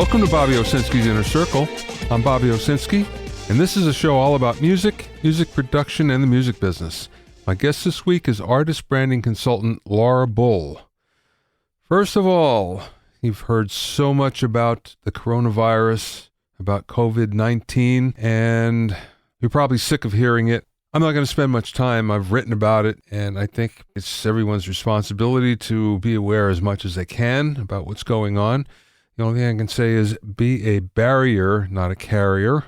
Welcome to Bobby Owsinski's Inner Circle. I'm Bobby Owsinski, and this is a show all about music, music production, and the music business. My guest this week is artist branding consultant Laura Bull. First of all, you've heard so much about the coronavirus, about COVID-19, and you're probably sick of hearing it. I'm not going to spend much time. I've written about it, and I think it's everyone's responsibility to be aware as much as they can about what's going on. The only thing I can say is be a barrier, not a carrier.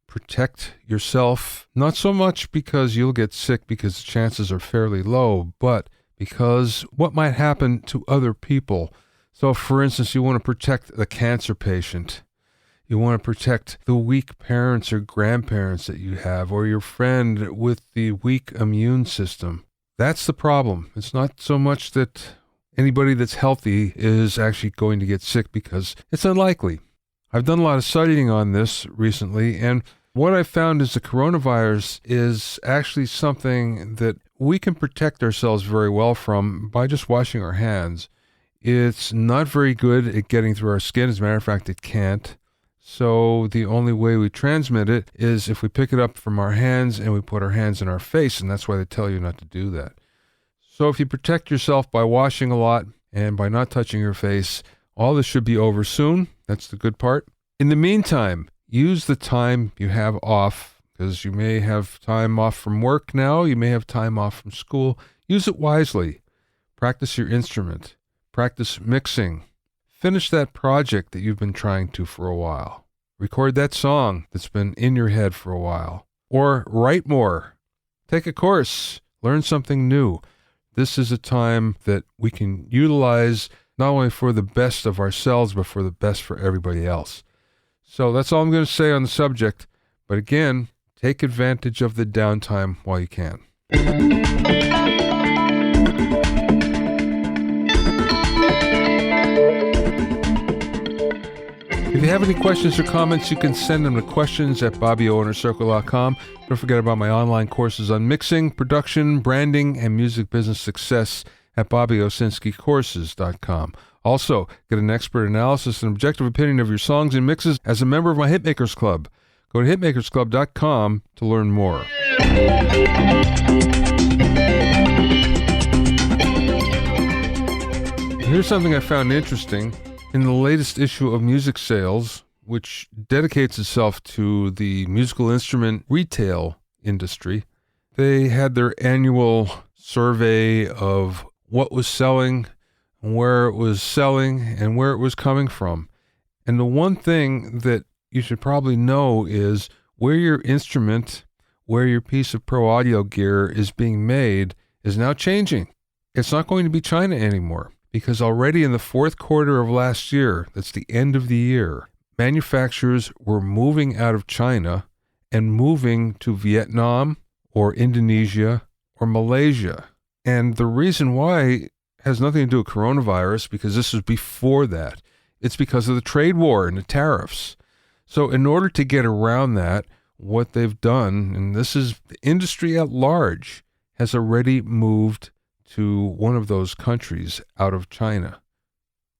Protect yourself, not so much because you'll get sick because the chances are fairly low, but because what might happen to other people. So, for instance, you want to protect the cancer patient. You want to protect the weak parents or grandparents that you have, or your friend with the weak immune system. That's the problem. It's not so much that anybody that's healthy is actually going to get sick, because it's unlikely. I've done a lot of studying on this recently, and what I found is the coronavirus is actually something that we can protect ourselves very well from by just washing our hands. It's not very good at getting through our skin. As a matter of fact, it can't. So the only way we transmit it is if we pick it up from our hands and we put our hands in our face, and that's why they tell you not to do that. So if you protect yourself by washing a lot and by not touching your face, all this should be over soon. That's the good part. In the meantime, use the time you have off, because you may have time off from work now, you may have time off from school. Use it wisely. Practice your instrument. Practice mixing. Finish that project that you've been trying to for a while. Record that song that's been in your head for a while. Or write more. Take a course. Learn something new. This is a time that we can utilize not only for the best of ourselves, but for the best for everybody else. So that's all I'm going to say on the subject. But again, take advantage of the downtime while you can. If you have any questions or comments, you can send them to questions@BobbyOInnerCircle.com. Don't forget about my online courses on mixing, production, branding, and music business success at BobbyOwsinskiCourses.com. Also, get an expert analysis and objective opinion of your songs and mixes as a member of my Hitmakers Club. Go to hitmakersclub.com to learn more. Here's something I found interesting. In the latest issue of Music Sales, which dedicates itself to the musical instrument retail industry, they had their annual survey of what was selling, where it was selling, and where it was coming from. And the one thing that you should probably know is where your instrument, where your piece of pro audio gear is being made is now changing. It's not going to be China anymore, because already in the fourth quarter of last year, that's the end of the year, manufacturers were moving out of China and moving to Vietnam or Indonesia or Malaysia. And the reason why has nothing to do with coronavirus, because this is before that. It's because of the trade war and the tariffs. So in order to get around that, what they've done, and this is the industry at large, has already moved to one of those countries out of China.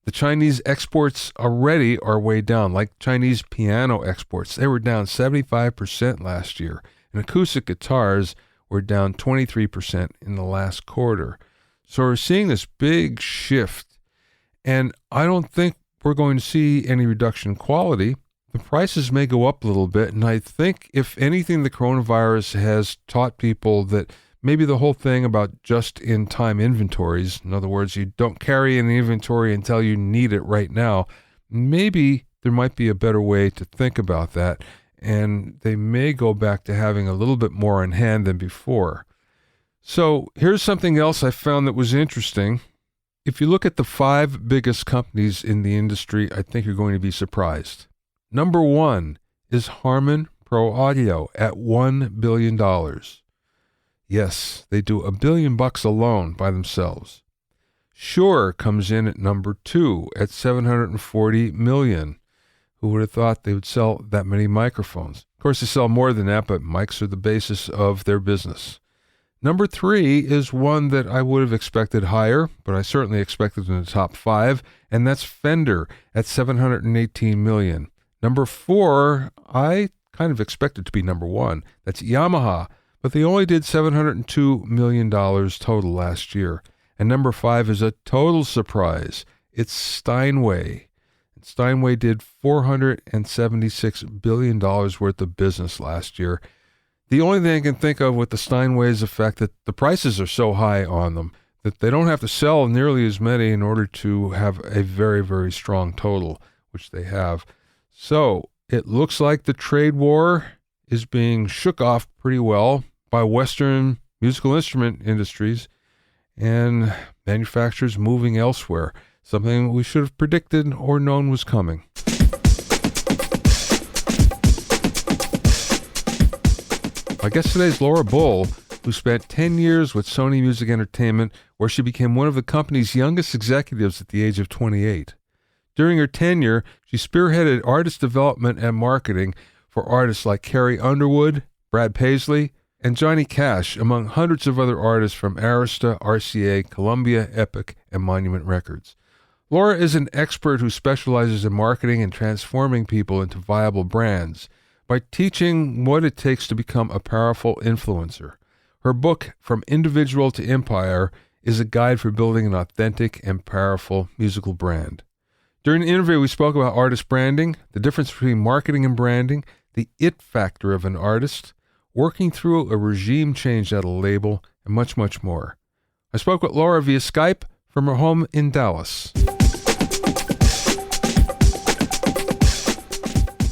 The Chinese exports already are way down, like Chinese piano exports. They were down 75% last year, and acoustic guitars were down 23% in the last quarter. So we're seeing this big shift, and I don't think we're going to see any reduction in quality. The prices may go up a little bit, and I think, if anything, the coronavirus has taught people that maybe the whole thing about just-in-time inventories, in other words, you don't carry any inventory until you need it right now, maybe there might be a better way to think about that, and they may go back to having a little bit more on hand than before. So here's something else I found that was interesting. If you look at the 5 biggest companies in the industry, I think you're going to be surprised. Number 1 is Harman Pro Audio at $1 billion. Yes, they do $1 billion alone by themselves. Shure comes in at number 2 at $740 million. Who would have thought they would sell that many microphones? Of course, they sell more than that, but mics are the basis of their business. Number 3 is one that I would have expected higher, but I certainly expected in the top 5, and that's Fender at $718 million. Number 4, I kind of expected to be number 1. That's Yamaha, but they only did $702 million total last year. And number 5 is a total surprise. It's Steinway. Steinway did $476 billion worth of business last year. The only thing I can think of with the Steinway is the fact that the prices are so high on them that they don't have to sell nearly as many in order to have a very, very strong total, which they have. So it looks like the trade war is being shook off pretty well by Western musical instrument industries and manufacturers moving elsewhere, something we should have predicted or known was coming. My guest today is Laura Bull, who spent 10 years with Sony Music Entertainment, where she became one of the company's youngest executives at the age of 28. During her tenure, she spearheaded artist development and marketing for artists like Carrie Underwood, Brad Paisley, and Johnny Cash, among hundreds of other artists from Arista, RCA, Columbia, Epic, and Monument Records. Laura is an expert who specializes in marketing and transforming people into viable brands by teaching what it takes to become a powerful influencer. Her book, From Individual to Empire, is a guide for building an authentic and powerful musical brand. During the interview, we spoke about artist branding, the difference between marketing and branding, the it factor of an artist, working through a regime change at a label, and much, much more. I spoke with Laura via Skype from her home in Dallas.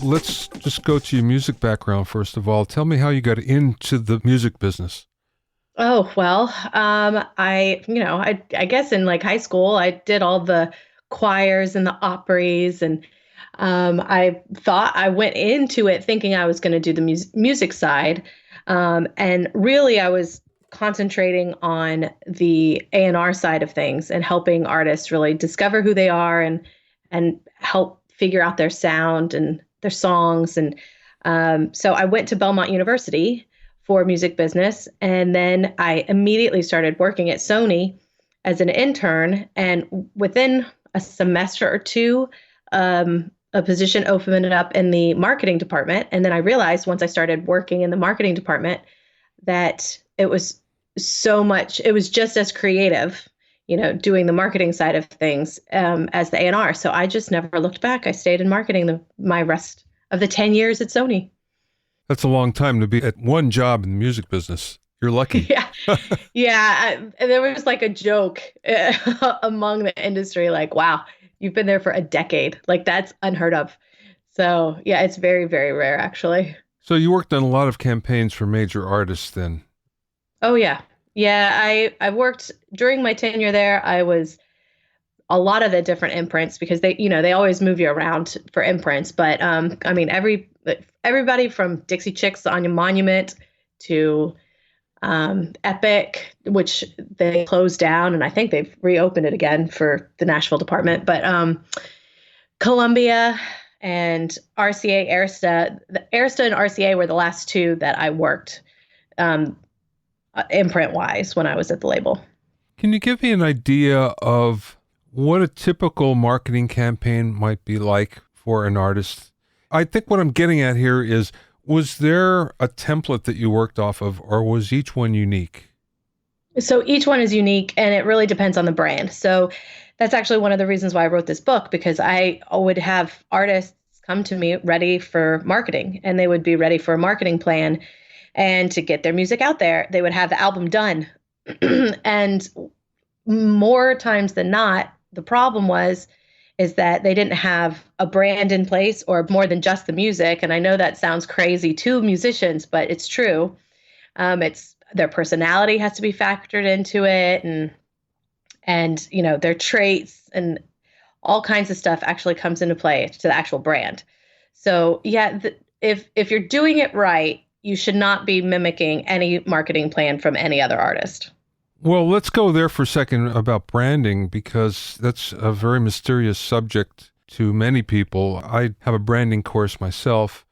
Let's just go to your music background first of all. Tell me how you got into the music business. Oh, well, I guess in like high school, I did all the choirs and the operas, and I thought I went into it thinking I was going to do the music side. And really I was concentrating on the A&R side of things and helping artists really discover who they are and help figure out their sound and their songs. And so I went to Belmont University for music business. And then I immediately started working at Sony as an intern. And within a semester or two, a position opened up in the marketing department. And then I realized once I started working in the marketing department that it was it was just as creative, doing the marketing side of things as the A&R. So I just never looked back. I stayed in marketing my rest of the 10 years at Sony. That's a long time to be at one job in the music business. You're lucky. Yeah. Yeah. There was like a joke among the industry, like, wow, you've been there for a decade. Like that's unheard of. So yeah, it's very, very rare actually. So you worked on a lot of campaigns for major artists then. Oh yeah. Yeah. I worked during my tenure there. I was a lot of the different imprints because they always move you around for imprints. But I mean, everybody from Dixie Chicks on Monument to Epic, which they closed down, and I think they've reopened it again for the Nashville department. But Columbia and RCA, Arista, Arista and RCA were the last two that I worked imprint-wise when I was at the label. Can you give me an idea of what a typical marketing campaign might be like for an artist? I think what I'm getting at here is, was there a template that you worked off of, or was each one unique? So each one is unique, and it really depends on the brand. So that's actually one of the reasons why I wrote this book, because I would have artists come to me ready for marketing, and they would be ready for a marketing plan and to get their music out there. They would have the album done. And more times than not, the problem is that they didn't have a brand in place or more than just the music. And I know that sounds crazy to musicians, but it's true. It's their personality has to be factored into it, and their traits and all kinds of stuff actually comes into play to the actual brand. So yeah, if you're doing it right, you should not be mimicking any marketing plan from any other artist. Well, let's go there for a second about branding, because that's a very mysterious subject to many people. I have a branding course myself,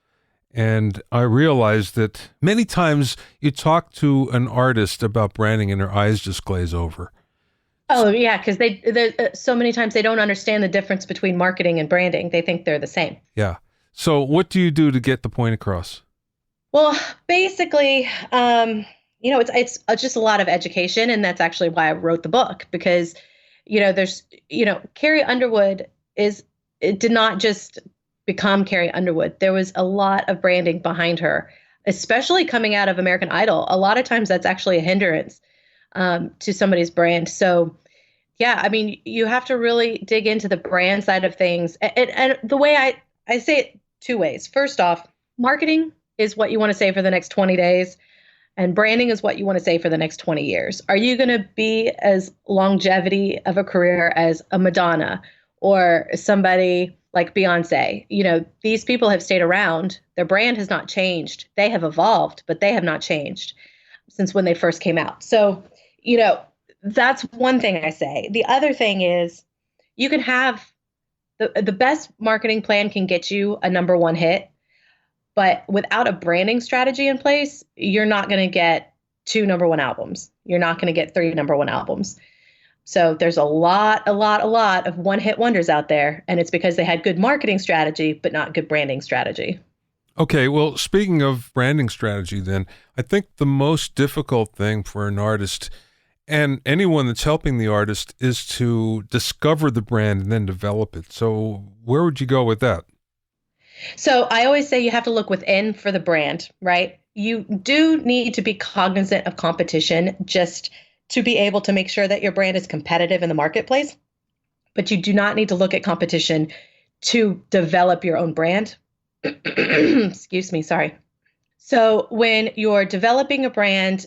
And I realized that many times you talk to an artist about branding and their eyes just glaze over. Oh yeah, because so many times they don't understand the difference between marketing and branding. They think they're the same. Yeah. So what do you do to get the point across? Well, basically, it's just a lot of education, and that's actually why I wrote the book because, there's, Carrie Underwood it did not just become Carrie Underwood. There was a lot of branding behind her, especially coming out of American Idol. A lot of times that's actually a hindrance to somebody's brand. So, yeah, I mean, you have to really dig into the brand side of things. And the way I say it two ways. First off, marketing is what you want to say for the next 20 days, and branding is what you want to say for the next 20 years. Are you going to be as longevity of a career as a Madonna or somebody like Beyonce? These people have stayed around. Their brand has not changed. They have evolved, but they have not changed since when they first came out. So, that's one thing I say. The other thing is you can have the best marketing plan can get you a number one hit, but without a branding strategy in place, you're not going to get two number one albums. You're not going to get three number one albums. So there's a lot of one hit wonders out there. And it's because they had good marketing strategy, but not good branding strategy. Okay, well, speaking of branding strategy, then, I think the most difficult thing for an artist and anyone that's helping the artist is to discover the brand and then develop it. So where would you go with that? So I always say you have to look within for the brand, right? You do need to be cognizant of competition just to be able to make sure that your brand is competitive in the marketplace. But you do not need to look at competition to develop your own brand. Excuse me, sorry. So when you're developing a brand,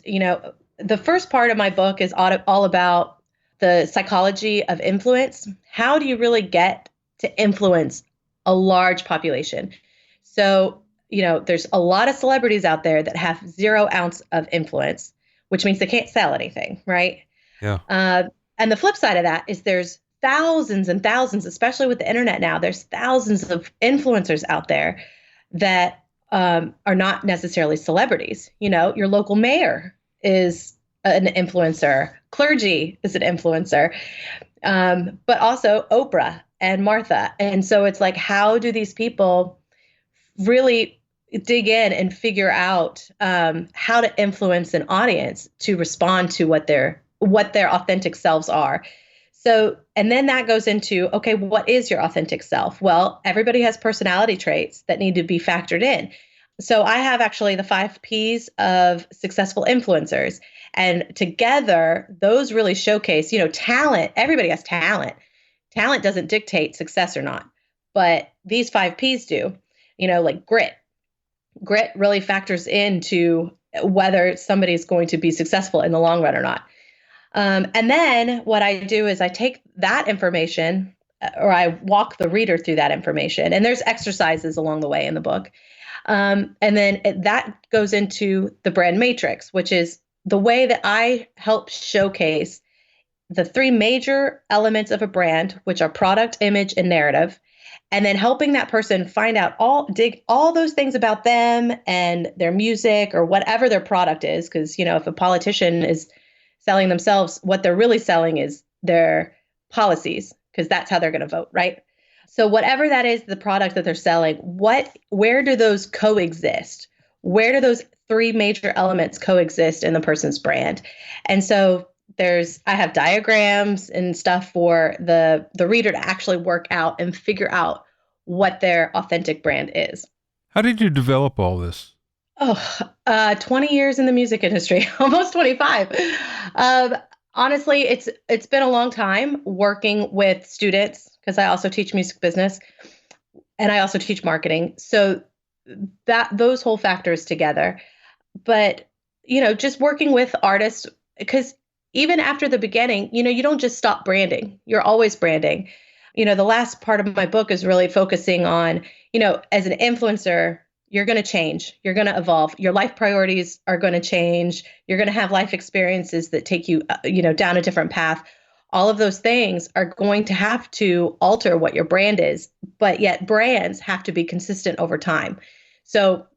the first part of my book is all about the psychology of influence. How do you really get to influence a large population? So, there's a lot of celebrities out there that have 0 ounce of influence, which means they can't sell anything, right? Yeah. And the flip side of that is there's thousands and thousands, especially with the internet now, there's thousands of influencers out there that are not necessarily celebrities. Your local mayor is an influencer, clergy is an influencer, but also Oprah and Martha. And so it's like, how do these people really dig in and figure out how to influence an audience to respond to what their authentic selves are? So, and then that goes into, okay, what is your authentic self? Well, everybody has personality traits that need to be factored in. So I have actually the 5 Ps of successful influencers. And together, those really showcase, talent. Everybody has talent. Talent doesn't dictate success or not. But these 5 Ps do, like grit. Grit really factors into whether somebody's going to be successful in the long run or not. And then what I do is I take that information or I walk the reader through that information. And there's exercises along the way in the book. And then that goes into the brand matrix, which is the way that I help showcase the 3 major elements of a brand, which are product, image, and narrative. And then helping that person find out dig all those things about them and their music or whatever their product is. Because, if a politician is selling themselves, what they're really selling is their policies, because that's how they're going to vote, right? So whatever that is, the product that they're selling, where do those coexist? Where do those 3 major elements coexist in the person's brand? And so I have diagrams and stuff for the reader to actually work out and figure out what their authentic brand is. How did you develop all this? 20 years in the music industry, almost 25. Honestly, it's been a long time working with students because I also teach music business and I also teach marketing. So those whole factors together. But, just working with artists, because even after the beginning, you don't just stop branding. You're always branding. The last part of my book is really focusing on, as an influencer, you're going to change. You're going to evolve. Your life priorities are going to change. You're going to have life experiences that take you, down a different path. All of those things are going to have to alter what your brand is, but yet brands have to be consistent over time. So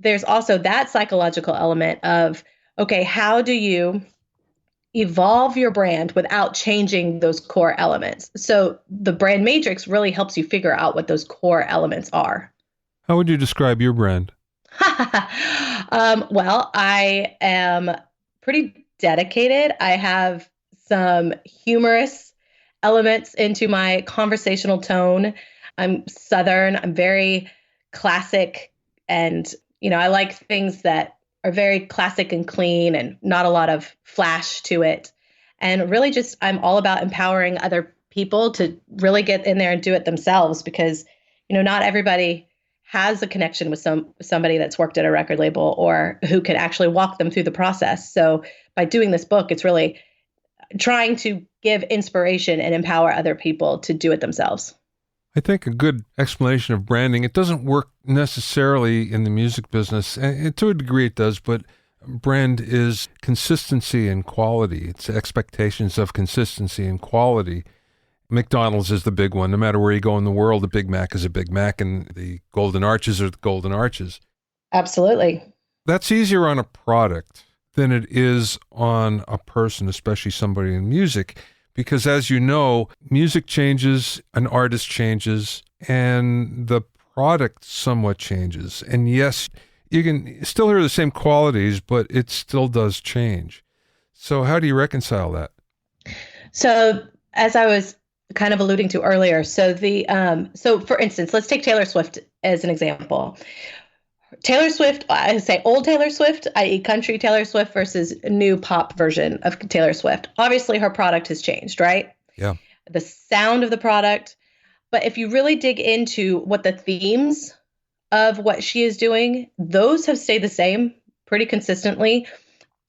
there's also that psychological element of, okay, how do you evolve your brand without changing those core elements? So the brand matrix really helps you figure out what those core elements are. How would you describe your brand? Well, I am pretty dedicated. I have some humorous elements into my conversational tone. I'm Southern. I'm very classic. And, I like things that are very classic and clean and not a lot of flash to it. And really just, I'm all about empowering other people to really get in there and do it themselves because, not everybody has a connection with somebody that's worked at a record label or who can actually walk them through the process. So by doing this book, it's really trying to give inspiration and empower other people to do it themselves. I think a good explanation of branding, it doesn't work necessarily in the music business, and to a degree it does, but brand is consistency and quality. It's expectations of consistency and quality. McDonald's is the big one. No matter where you go in the world, a Big Mac is a Big Mac, and the Golden Arches are the Golden Arches. Absolutely. That's easier on a product than it is on a person, especially somebody in music, because as you know, music changes, an artist changes, and the product somewhat changes. And yes, you can still hear the same qualities, but it still does change. So how do you reconcile that? So as I was kind of alluding to earlier, so for instance, let's take Taylor Swift as an example. Taylor Swift, I say old Taylor Swift, i.e. country Taylor Swift versus new pop version of Taylor Swift. Obviously, her product has changed, right? Yeah. The sound of the product. But if you really dig into what the themes of what she is doing, those have stayed the same pretty consistently.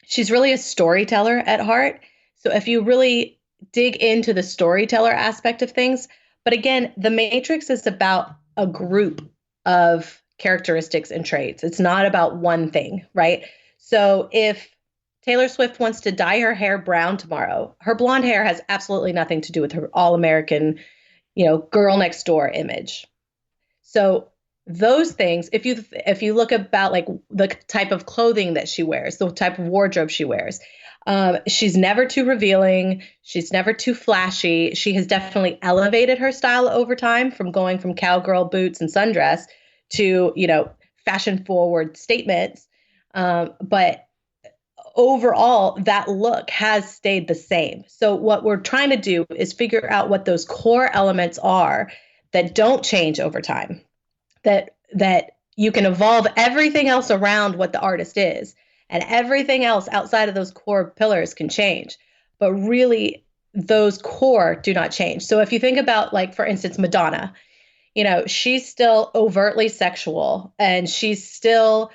She's really a storyteller at heart. So if you really dig into the storyteller aspect of things, but again, the Matrix is about a group of characteristics and traits. It's not about one thing, right? So if Taylor Swift wants to dye her hair brown tomorrow, her blonde hair has absolutely nothing to do with her all-American, girl next door image. So those things, if you look about like the type of clothing that she wears, the type of wardrobe she wears, she's never too revealing. She's never too flashy. She has definitely elevated her style over time from going from cowgirl boots and sundress to, fashion forward statements. But overall, that look has stayed the same. So what we're trying to do is figure out what those core elements are that don't change over time, that you can evolve everything else around what the artist is, and everything else outside of those core pillars can change. But really, those core do not change. So if you think about, like, for instance, Madonna, she's still overtly sexual and she's still,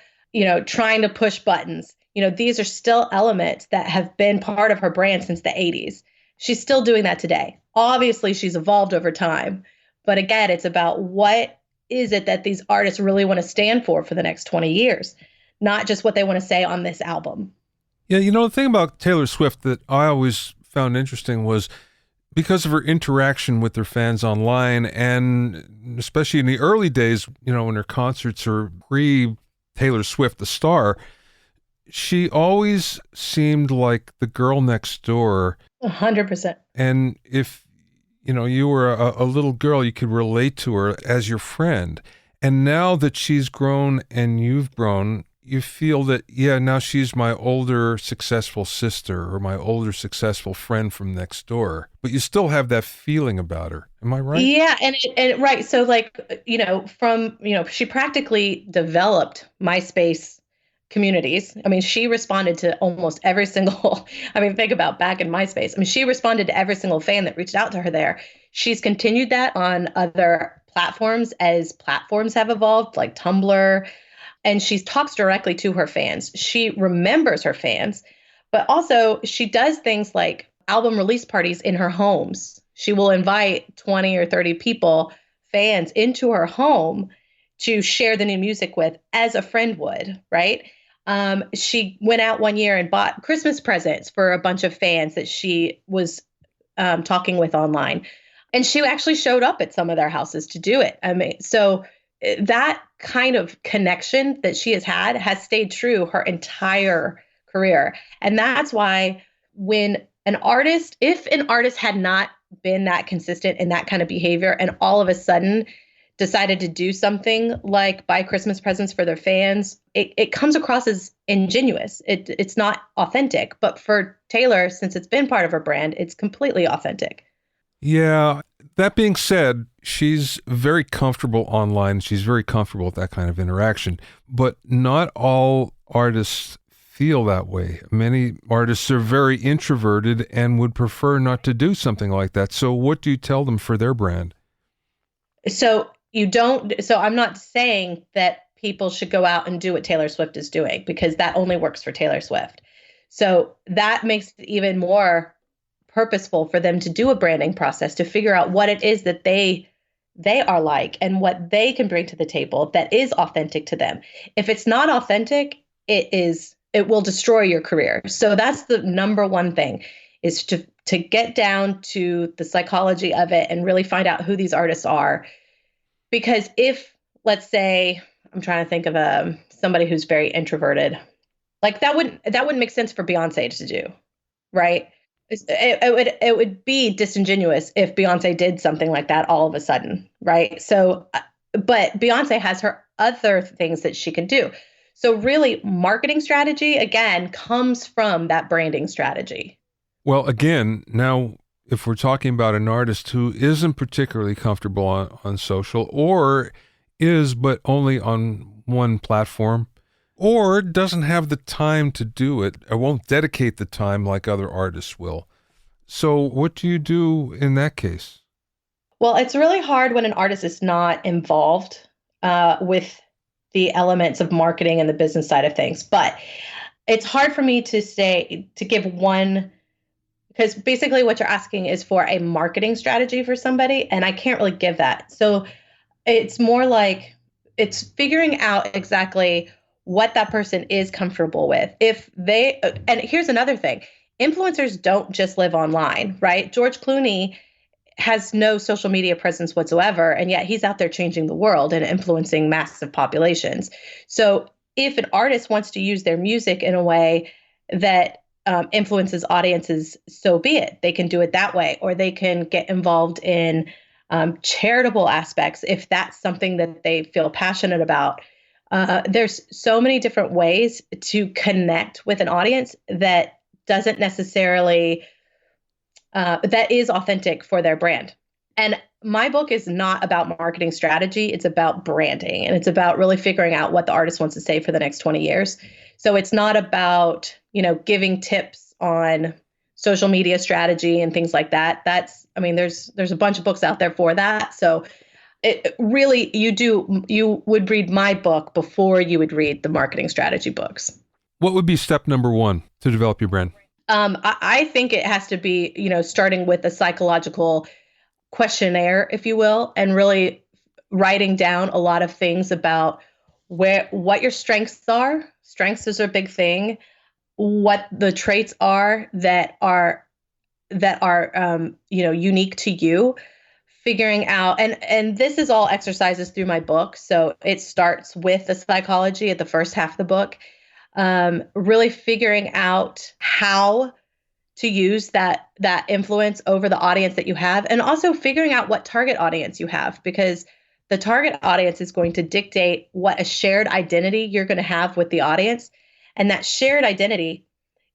trying to push buttons. These are still elements that have been part of her brand since the 80s. She's still doing that today. Obviously, she's evolved over time. But again, it's about what is it that these artists really want to stand for the next 20 years, not just what they want to say on this album. Yeah, the thing about Taylor Swift that I always found interesting was because of her interaction with her fans online, and especially in the early days, when her concerts are pre-Taylor Swift, the star, she always seemed like the girl next door. 100%. And if, you were a little girl, you could relate to her as your friend. And now that she's grown and you've grown, you feel that, yeah, now she's my older successful sister or my older successful friend from next door. But you still have that feeling about her. Am I right? Yeah, and right. So like, she practically developed MySpace communities. I mean, she responded to almost every single, think about back in MySpace. She responded to every single fan that reached out to her there. She's continued that on other platforms as platforms have evolved, like Tumblr. And she talks directly to her fans. She remembers her fans, but also she does things like album release parties in her homes. She will invite 20 or 30 people, fans, into her home to share the new music with as a friend would, right? She went out one year and bought Christmas presents for a bunch of fans that she was talking with online. And she actually showed up at some of their houses to do it. So that kind of connection that she has had has stayed true her entire career. And that's why when if an artist had not been that consistent in that kind of behavior and all of a sudden decided to do something like buy Christmas presents for their fans, it comes across as ingenuous. It's not authentic. But for Taylor, since it's been part of her brand, it's completely authentic. Yeah. That being said, she's very comfortable online. She's very comfortable with that kind of interaction. But not all artists feel that way. Many artists are very introverted and would prefer not to do something like that. So what do you tell them for their brand? So I'm not saying that people should go out and do what Taylor Swift is doing, because that only works for Taylor Swift. So that makes it even more purposeful for them to do a branding process to figure out what it is that they are like and what they can bring to the table that is authentic to them. If it's not authentic, it will destroy your career. So that's the number one thing, is to get down to the psychology of it and really find out who these artists are. Because if, let's say, I'm trying to think of somebody who's very introverted, like that wouldn't make sense for Beyonce to do, right? It would be disingenuous if Beyonce did something like that all of a sudden, right? So, but Beyonce has her other things that she can do. So really, marketing strategy, again, comes from that branding strategy. Well, again, now, if we're talking about an artist who isn't particularly comfortable on social, or is but only on one platform, or doesn't have the time to do it, or won't dedicate the time like other artists will. So what do you do in that case? Well, it's really hard when an artist is not involved with the elements of marketing and the business side of things. But it's hard for me to give one, because basically what you're asking is for a marketing strategy for somebody, and I can't really give that. So it's more like it's figuring out exactly what that person is comfortable with. And here's another thing, influencers don't just live online, right? George Clooney has no social media presence whatsoever, and yet he's out there changing the world and influencing massive populations. So if an artist wants to use their music in a way that influences audiences, so be it. They can do it that way, or they can get involved in charitable aspects if that's something that they feel passionate about. There's so many different ways to connect with an audience that doesn't necessarily that is authentic for their brand. And my book is not about marketing strategy. It's about branding, and it's about really figuring out what the artist wants to say for the next 20 years. So it's not about, giving tips on social media strategy and things like that. There's a bunch of books out there for that. So it really, you would read my book before you would read the marketing strategy books. What would be step number one to develop your brand? I think it has to be, starting with a psychological questionnaire, if you will, and really writing down a lot of things about what your strengths are. Strengths is a big thing. What the traits are that are unique to you. Figuring out, and this is all exercises through my book. So it starts with the psychology at the first half of the book. Really figuring out how to use that influence over the audience that you have, and also figuring out what target audience you have, because the target audience is going to dictate what a shared identity you're going to have with the audience. And that shared identity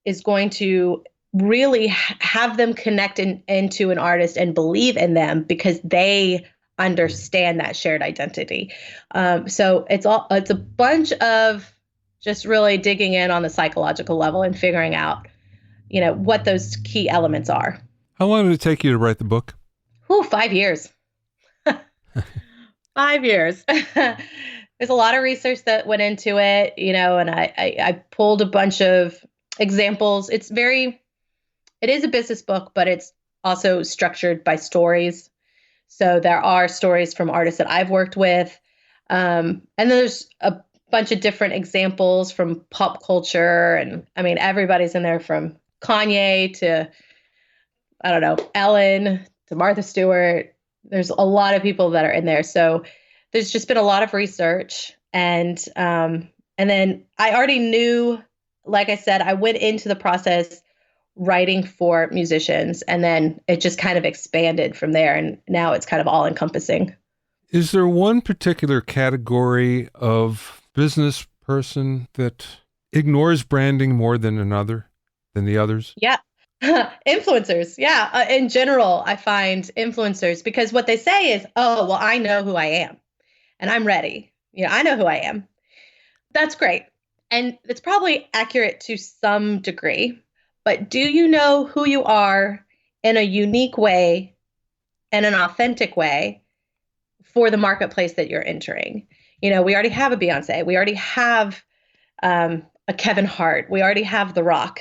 is going to really have them connect into an artist and believe in them because they understand that shared identity. So it's a bunch of just really digging in on the psychological level and figuring out, what those key elements are. How long did it take you to write the book? 5 years. 5 years. There's a lot of research that went into it, and I pulled a bunch of examples. It is a business book, but it's also structured by stories. So there are stories from artists that I've worked with. And then there's a bunch of different examples from pop culture. And everybody's in there, from Kanye to, I don't know, Ellen to Martha Stewart. There's a lot of people that are in there. So there's just been a lot of research, and then I already knew, like I said, I went into the process writing for musicians, and then it just kind of expanded from there, and now it's kind of all encompassing. Is there one particular category of business person that ignores branding more than another, than the others? Yeah. Influencers. Yeah. In general, I find influencers, because what they say is, oh, well, I know who I am and I'm ready. I know who I am. That's great. And it's probably accurate to some degree. But do you know who you are in a unique way and an authentic way for the marketplace that you're entering? We already have a Beyonce. We already have a Kevin Hart. We already have The Rock,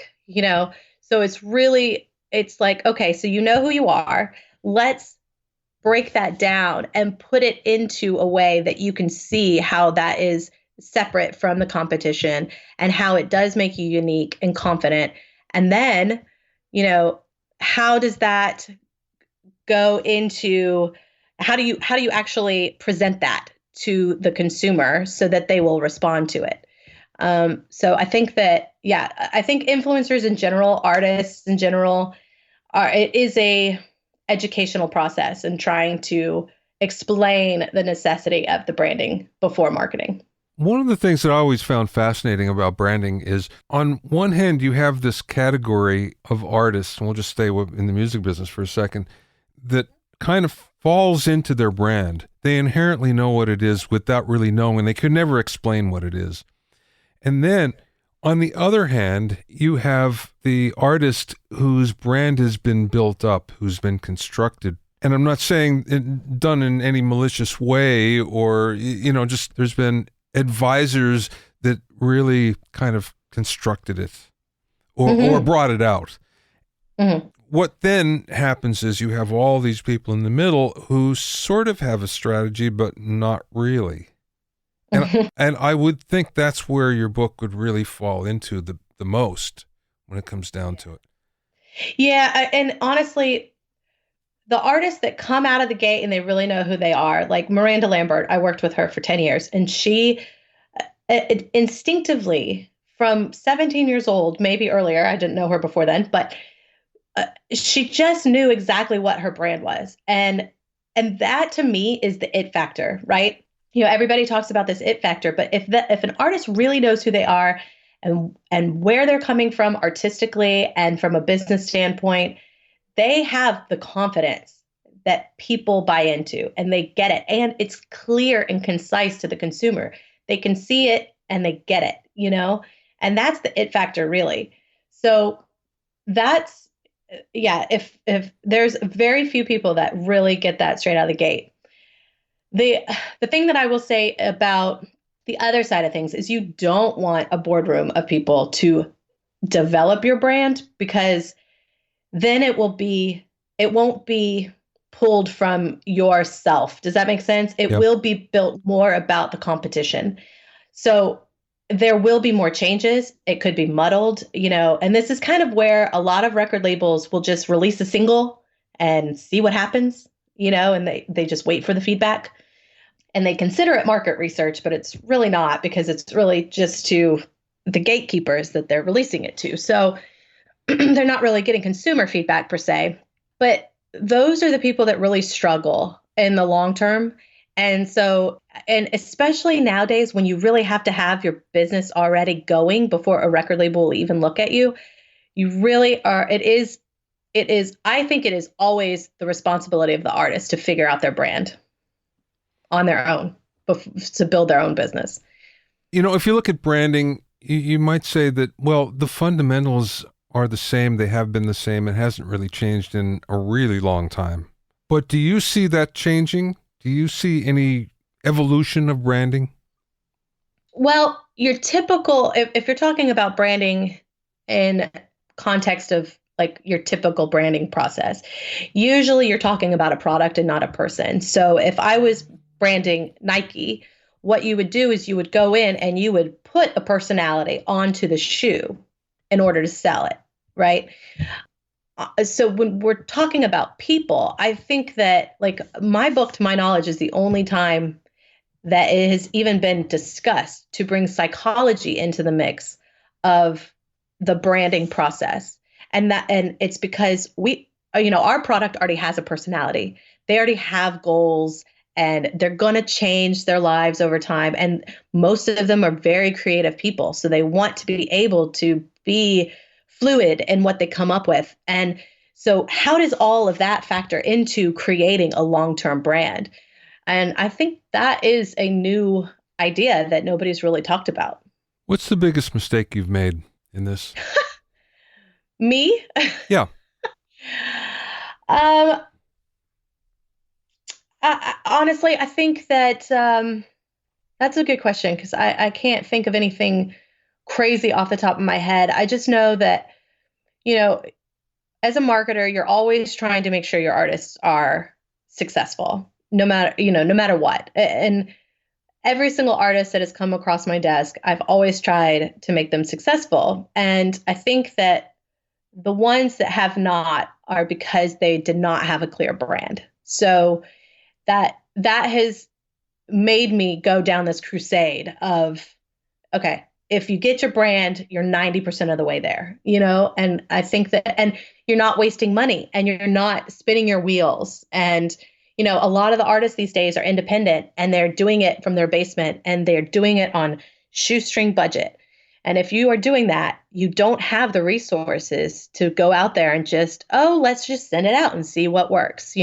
So it's like, okay, so you know who you are. Let's break that down and put it into a way that you can see how that is separate from the competition and how it does make you unique and confident. And then, how does that go into, how do you actually present that to the consumer so that they will respond to it? So I think that, yeah, I think influencers in general, artists in general, it is a educational process and trying to explain the necessity of the branding before marketing. One of the things that I always found fascinating about branding is, on one hand, you have this category of artists, and we'll just stay in the music business for a second, that kind of falls into their brand. They inherently know what it is without really knowing, and they could never explain what it is. And then, on the other hand, you have the artist whose brand has been built up, who's been constructed. And I'm not saying done in any malicious way, or, just there's been advisors that really kind of constructed it or brought it out. Mm-hmm. What then happens is you have all these people in the middle who sort of have a strategy, but not really. And I would think that's where your book would really fall into the most when it comes down to it. Yeah. And honestly, the artists that come out of the gate and they really know who they are, like Miranda Lambert, I worked with her for 10 years, and she instinctively, from 17 years old, maybe earlier, I didn't know her before then, but she just knew exactly what her brand was. And that to me is the it factor, right? Everybody talks about this it factor, but if an artist really knows who they are and where they're coming from artistically and from a business standpoint, they have the confidence that people buy into and they get it. And it's clear and concise to the consumer. They can see it and they get it, and that's the it factor, really. So that's, yeah, if there's very few people that really get that straight out of the gate. The thing that I will say about the other side of things is you don't want a boardroom of people to develop your brand, because then it won't be pulled from yourself. Does that make sense? It will be built more about the competition. So there will be more changes. It could be muddled, and this is kind of where a lot of record labels will just release a single and see what happens, and they just wait for the feedback. And they consider it market research, but it's really not, because it's really just to the gatekeepers that they're releasing it to. So they're not really getting consumer feedback per se, but those are the people that really struggle in the long term. And so, and especially nowadays when you really have to have your business already going before a record label will even look at you, you really are, it is, I think it is always the responsibility of the artist to figure out their brand on their own, to build their own business. If you look at branding, you might say that, well, the fundamentals are the same. They have been the same. It hasn't really changed in a really long time. But do you see that changing? Do you see any evolution of branding? Well, your typical, if you're talking about branding in context of like your typical branding process, usually you're talking about a product and not a person. So if I was branding Nike, what you would do is you would go in and you would put a personality onto the shoe in order to sell it, right? So when we're talking about people, I think that, like, my book, to my knowledge, is the only time that it has even been discussed to bring psychology into the mix of the branding process. And it's because our product already has a personality. They already have goals and they're going to change their lives over time. And most of them are very creative people. So they want to be able to be fluid in what they come up with. And so how does all of that factor into creating a long-term brand? And I think that is a new idea that nobody's really talked about. What's the biggest mistake you've made in this? Me? Yeah. um, Honestly, I think that that's a good question because I can't think of anything crazy off the top of my head. I just know that, you know, as a marketer, you're always trying to make sure your artists are successful, no matter what. And every single artist that has come across my desk, I've always tried to make them successful. And I think that the ones that have not are because they did not have a clear brand. So that has made me go down this crusade of, okay, if you get your brand, you're 90% of the way there, and I think that, and you're not wasting money and you're not spinning your wheels. And, a lot of the artists these days are independent and they're doing it from their basement and they're doing it on shoestring budget. And if you are doing that, you don't have the resources to go out there and let's just send it out and see what works,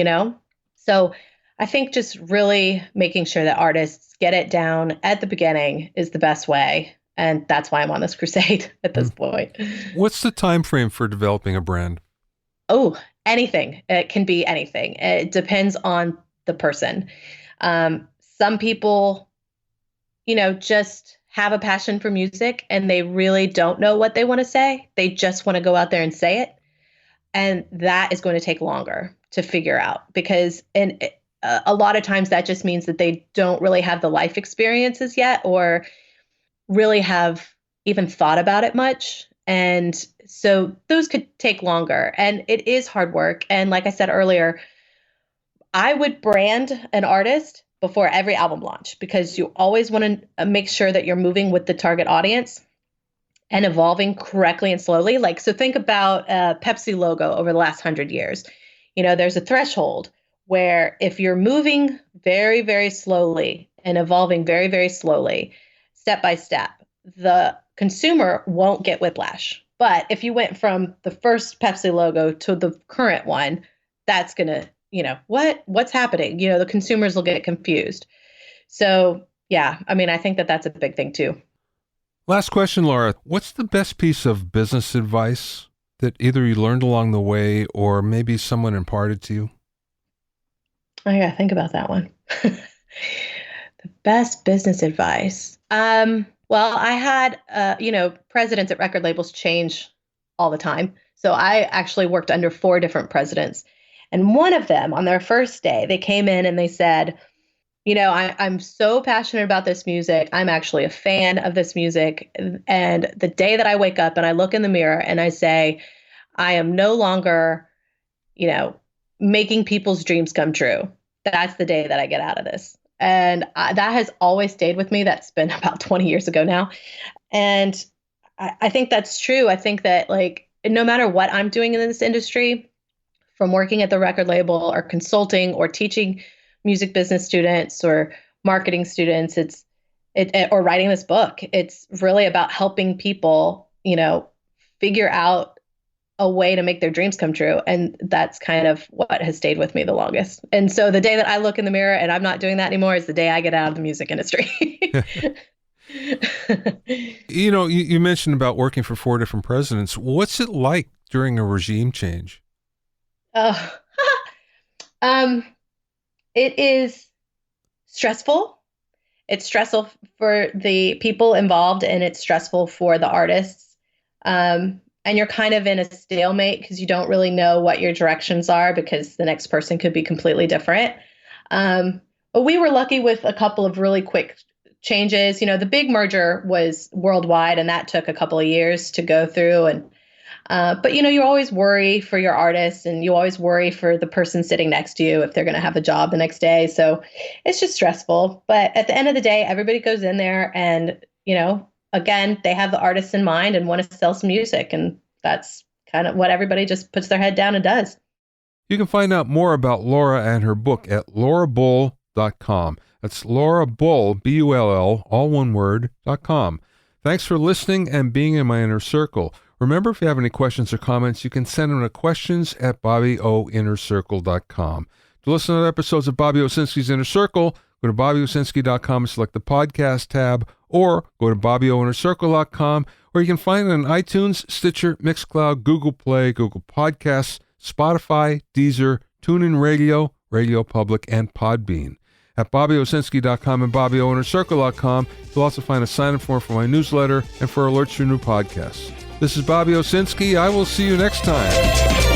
So I think just really making sure that artists get it down at the beginning is the best way. And that's why I'm on this crusade at this point. What's the time frame for developing a brand? Oh, anything. It can be anything. It depends on the person. Some people, just have a passion for music and they really don't know what they want to say. They just want to go out there and say it. And that is going to take longer to figure out because a lot of times that just means that they don't really have the life experiences yet or really have even thought about it much. And so those could take longer and it is hard work. And like I said earlier, I would brand an artist before every album launch because you always want to make sure that you're moving with the target audience and evolving correctly and slowly. So think about a Pepsi logo over the last 100 years. There's a threshold where if you're moving very, very slowly and evolving very, very slowly, step by step, the consumer won't get whiplash. But if you went from the first Pepsi logo to the current one, that's going to, what's happening? The consumers will get confused. So, yeah, I think that that's a big thing too. Last question, Laura. What's the best piece of business advice that either you learned along the way or maybe someone imparted to you? I got to think about that one. The best business advice. Well, I had, presidents at record labels change all the time. So I actually worked under 4 different presidents. And one of them, on their first day, they came in and they said, I'm so passionate about this music. I'm actually a fan of this music. And the day that I wake up and I look in the mirror and I say, I am no longer, making people's dreams come true. That's the day that I get out of this. And that has always stayed with me. That's been about 20 years ago now. And I think that's true. I think that no matter what I'm doing in this industry, from working at the record label or consulting or teaching music business students or marketing students, or writing this book, it's really about helping people, figure out a way to make their dreams come true. And that's kind of what has stayed with me the longest. And so the day that I look in the mirror and I'm not doing that anymore is the day I get out of the music industry. You mentioned about working for 4 different presidents. What's it like during a regime change? It is stressful. It's stressful for the people involved and it's stressful for the artists. And you're kind of in a stalemate because you don't really know what your directions are because the next person could be completely different. But we were lucky with a couple of really quick changes. The big merger was worldwide and that took a couple of years to go through. And But you always worry for your artist, and you always worry for the person sitting next to you if they're going to have a job the next day. So it's just stressful. But at the end of the day, everybody goes in there and, again, they have the artist in mind and want to sell some music. And that's kind of what everybody just puts their head down and does. You can find out more about Laura and her book at laurabull.com. That's Laura Bull, B-U-L-L, all one word, .com. Thanks for listening and being in my inner circle. Remember, if you have any questions or comments, you can send them to questions@BobbyOInnerCircle.com. To listen to other episodes of Bobby Owsinski's Inner Circle, go to BobbyOwsinski.com and select the podcast tab, or go to BobbyOInnerCircle.com, or you can find it on iTunes, Stitcher, Mixcloud, Google Play, Google Podcasts, Spotify, Deezer, TuneIn Radio, Radio Public, and Podbean. At BobbyOwsinski.com and BobbyOInnerCircle.com, you'll also find a sign-up form for my newsletter and for alerts for new podcasts. This is Bobby Owsinski. I will see you next time.